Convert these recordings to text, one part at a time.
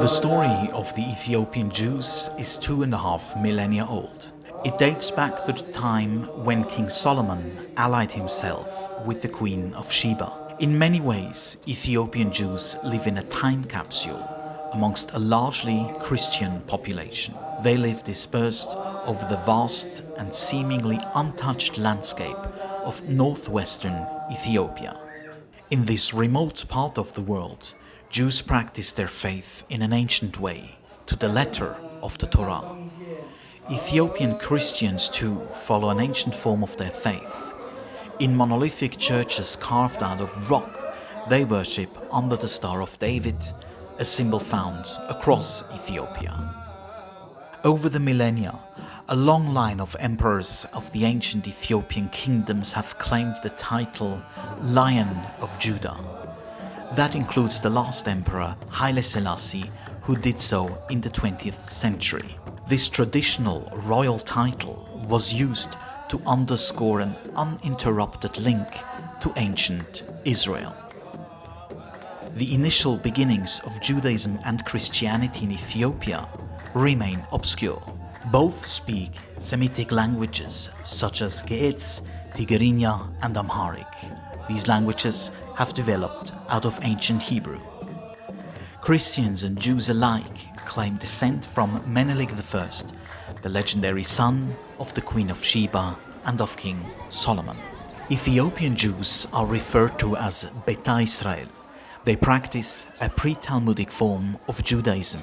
The story of the Ethiopian Jews is 2.5 millennia old. It dates back to the time when King Solomon allied himself with the Queen of Sheba. In many ways, Ethiopian Jews live in a time capsule amongst a largely Christian population. They live dispersed over the vast and seemingly untouched landscape of northwestern Ethiopia. In this remote part of the world, Jews practice their faith in an ancient way, to the letter of the Torah. Ethiopian Christians too follow an ancient form of their faith. In monolithic churches carved out of rock, they worship under the Star of David, a symbol found across Ethiopia. Over the millennia, a long line of emperors of the ancient Ethiopian kingdoms have claimed the title Lion of Judah. That includes the last emperor, Haile Selassie, who did so in the 20th century. This traditional royal title was used to underscore an uninterrupted link to ancient Israel. The initial beginnings of Judaism and Christianity in Ethiopia remain obscure. Both speak Semitic languages such as Ge'ez, Tigrinya and Amharic. These languages have developed out of ancient Hebrew. Christians and Jews alike claim descent from Menelik I, the legendary son of the Queen of Sheba and of King Solomon. Ethiopian Jews are referred to as Beta Israel. They practice a pre-Talmudic form of Judaism,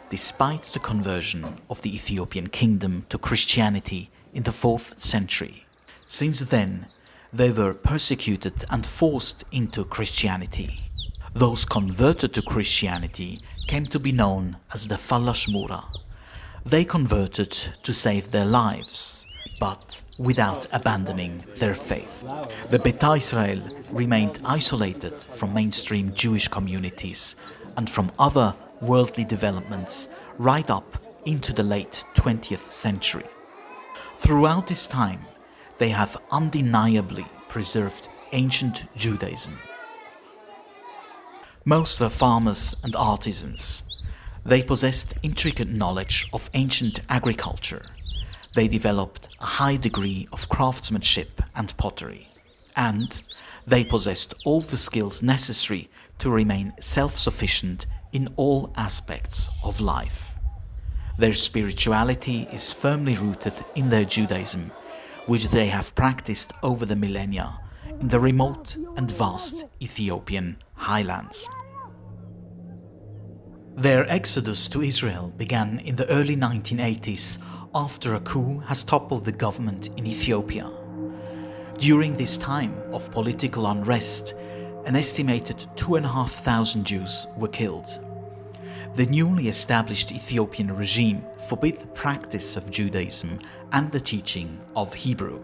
despite the conversion of the Ethiopian kingdom to Christianity in the 4th century. Since then, they were persecuted and forced into Christianity. Those converted to Christianity came to be known as the Falashmura. They converted to save their lives, but without abandoning their faith. The Beta Israel remained isolated from mainstream Jewish communities and from other worldly developments right up into the late 20th century. Throughout this time, they have undeniably preserved ancient Judaism. Most were farmers and artisans. They possessed intricate knowledge of ancient agriculture. They developed a high degree of craftsmanship and pottery. And they possessed all the skills necessary to remain self-sufficient in all aspects of life. Their spirituality is firmly rooted in their Judaism, which they have practiced over the millennia in the remote and vast Ethiopian highlands. Their exodus to Israel began in the early 1980s after a coup has toppled the government in Ethiopia. During this time of political unrest, an estimated 2,500 Jews were killed. The newly established Ethiopian regime forbid the practice of Judaism and the teaching of Hebrew.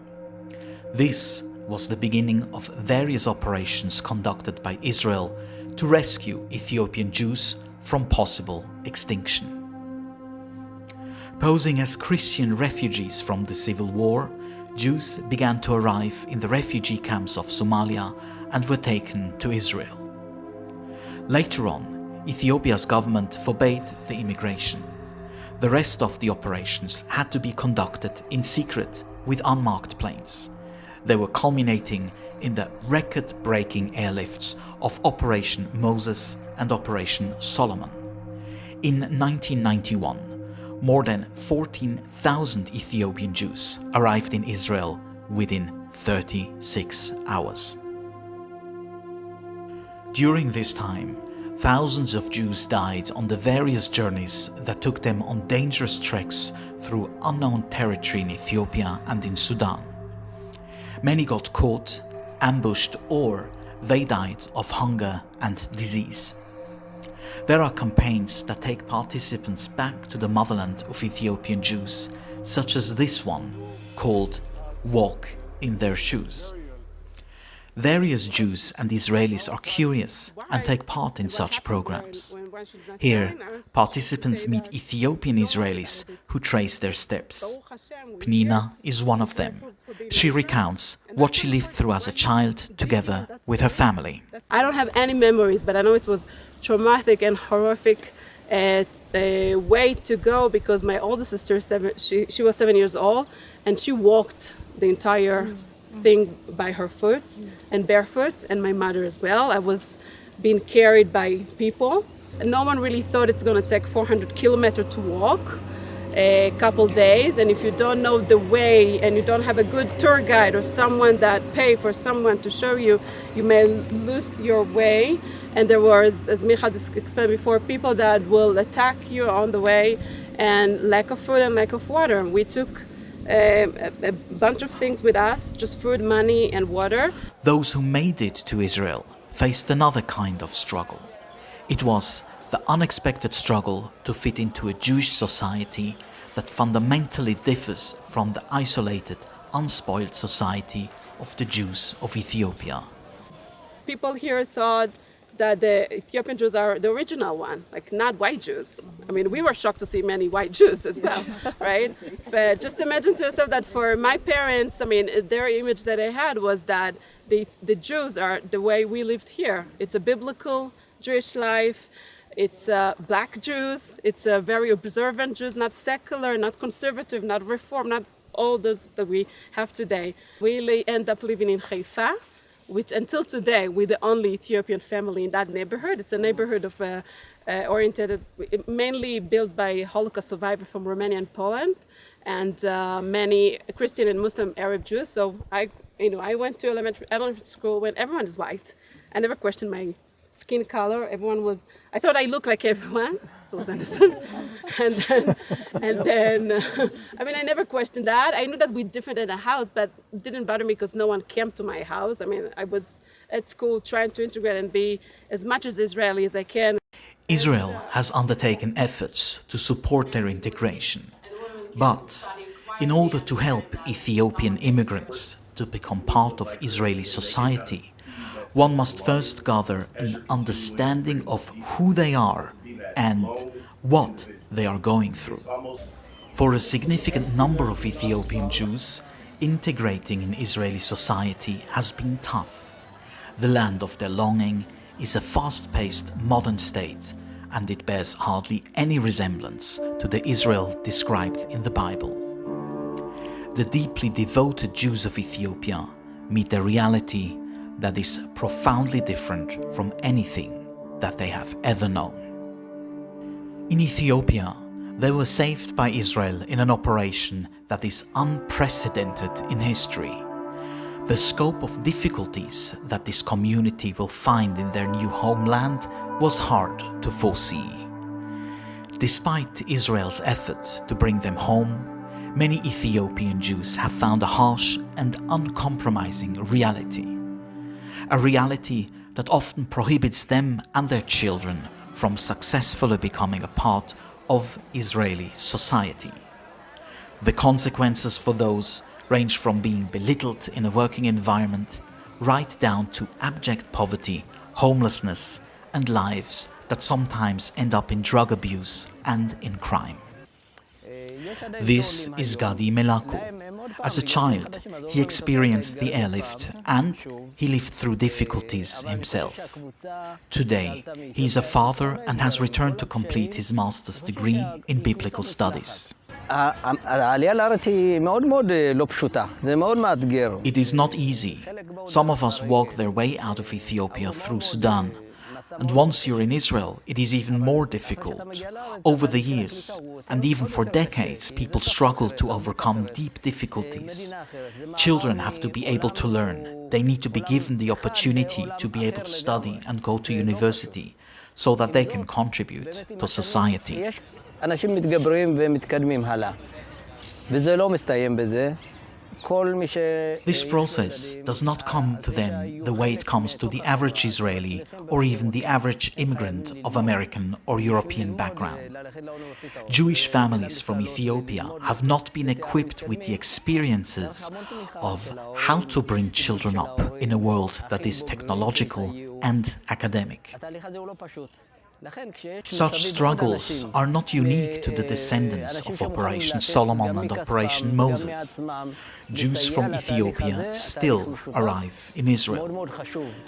This was the beginning of various operations conducted by Israel to rescue Ethiopian Jews from possible extinction. Posing as Christian refugees from the civil war, Jews began to arrive in the refugee camps of Somalia and were taken to Israel. Later on, Ethiopia's government forbade the immigration. The rest of the operations had to be conducted in secret with unmarked planes. They were culminating in the record-breaking airlifts of Operation Moses and Operation Solomon. In 1991, more than 14,000 Ethiopian Jews arrived in Israel within 36 hours. During this time, thousands of Jews died on the various journeys that took them on dangerous treks through unknown territory in Ethiopia and in Sudan. Many got caught, ambushed, or they died of hunger and disease. There are campaigns that take participants back to the motherland of Ethiopian Jews, such as this one, called Walk in Their Shoes. Various Jews and Israelis are curious and take part in such programs. Here, participants meet Ethiopian Israelis who trace their steps. Pnina is one of them. She recounts what she lived through as a child together with her family. I don't have any memories, but I know it was traumatic and horrific a way to go, because my older sister, she was 7 years old, and she walked the entire thing by her foot and barefoot, and my mother as well. I was being carried by people. No one really thought it's going to take 400 kilometers to walk a couple days, and if you don't know the way and you don't have a good tour guide or someone that pay for someone to show you, you may lose your way. And there was, as Micha explained before, people that will attack you on the way, and lack of food and lack of water. We took a bunch of things with us, just food, money and water. Those who made it to Israel faced another kind of struggle. It was the unexpected struggle to fit into a Jewish society that fundamentally differs from the isolated, unspoiled society of the Jews of Ethiopia. People here thought that the Ethiopian Jews are the original one, like not white Jews. I mean, we were shocked to see many white Jews as well, right? But just imagine to yourself that for my parents, I mean, their image that I had was that the Jews are the way we lived here. It's a biblical Jewish life. It's black Jews. It's a very observant Jews, not secular, not conservative, not reform, not all those that we have today. We end up living in Haifa, which until today we're the only Ethiopian family in that neighborhood. It's a neighborhood of oriented, mainly built by Holocaust survivors from Romania and Poland, and many Christian and Muslim Arab Jews. So I went to elementary school when everyone is white. I never questioned my skin color. I thought I looked like everyone. It was understood. and then I mean, I never questioned that. I knew that we're different in the house, but it didn't bother me because no one came to my house. I mean, I was at school trying to integrate and be as much as Israeli as I can. Israel has undertaken efforts to support their integration. But in order to help Ethiopian immigrants to become part of Israeli society, one must first gather an understanding of who they are and what they are going through. For a significant number of Ethiopian Jews, integrating in Israeli society has been tough. The land of their longing is a fast-paced modern state, and it bears hardly any resemblance to the Israel described in the Bible. The deeply devoted Jews of Ethiopia meet a reality that is profoundly different from anything that they have ever known. In Ethiopia, they were saved by Israel in an operation that is unprecedented in history. The scope of difficulties that this community will find in their new homeland was hard to foresee. Despite Israel's effort to bring them home, many Ethiopian Jews have found a harsh and uncompromising reality. A reality that often prohibits them and their children from successfully becoming a part of Israeli society. The consequences for those range from being belittled in a working environment right down to abject poverty, homelessness, and lives that sometimes end up in drug abuse and in crime. This is Gadi Melaku. As a child, he experienced the airlift and he lived through difficulties himself. Today, he is a father and has returned to complete his master's degree in biblical studies. It is not easy. Some of us walk their way out of Ethiopia through Sudan. And once you're in Israel, it is even more difficult. Over the years, and even for decades, people struggle to overcome deep difficulties. Children have to be able to learn. They need to be given the opportunity to be able to study and go to university so that they can contribute to society. This process does not come to them the way it comes to the average Israeli or even the average immigrant of American or European background. Jewish families from Ethiopia have not been equipped with the experiences of how to bring children up in a world that is technological and academic. Such struggles are not unique to the descendants of Operation Solomon and Operation Moses. Jews from Ethiopia still arrive in Israel.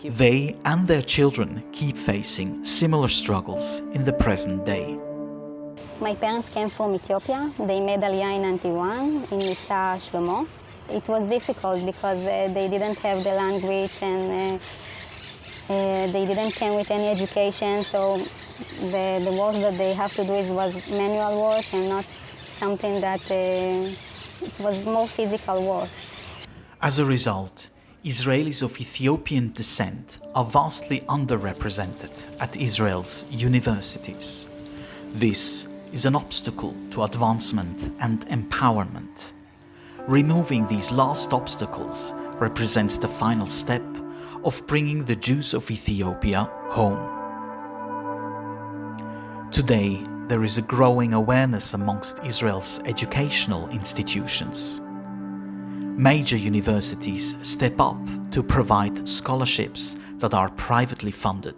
They and their children keep facing similar struggles in the present day. My parents came from Ethiopia. They made Aliyah in 91 in Mita Shlomo. It was difficult because they didn't have the language and they didn't come with any education, so the work that they have to do was manual work and not something that it was more physical work. As a result, Israelis of Ethiopian descent are vastly underrepresented at Israel's universities. This is an obstacle to advancement and empowerment. Removing these last obstacles represents the final step of bringing the Jews of Ethiopia home. Today, there is a growing awareness amongst Israel's educational institutions. Major universities step up to provide scholarships that are privately funded.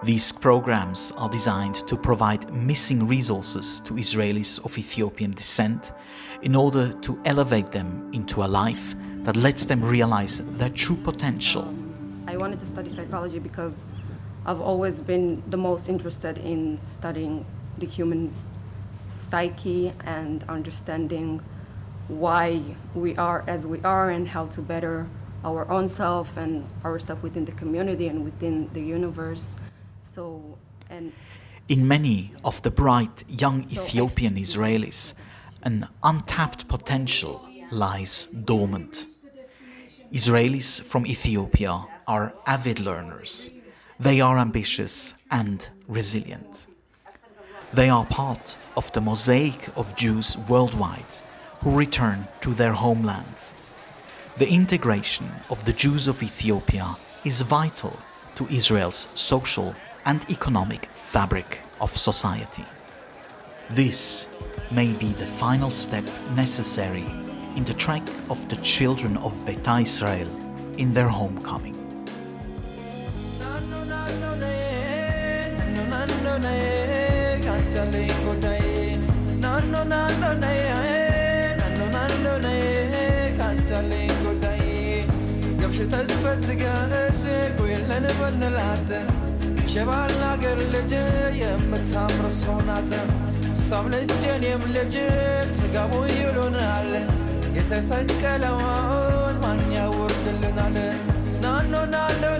These programs are designed to provide missing resources to Israelis of Ethiopian descent in order to elevate them into a life that lets them realize their true potential. I wanted to study psychology because I've always been the most interested in studying the human psyche and understanding why we are as we are and how to better our own self and ourselves within the community and within the universe. In many of the bright young Ethiopian Israelis, an untapped potential lies dormant. Israelis from Ethiopia are avid learners. They are ambitious and resilient. They are part of the mosaic of Jews worldwide who return to their homeland. The integration of the Jews of Ethiopia is vital to Israel's social and economic fabric of society. This may be the final step necessary in the trek of the children of Beta Israel in their homecoming. የተሰቀለውን ማን ያወርድልናል? ናኖ ናኖ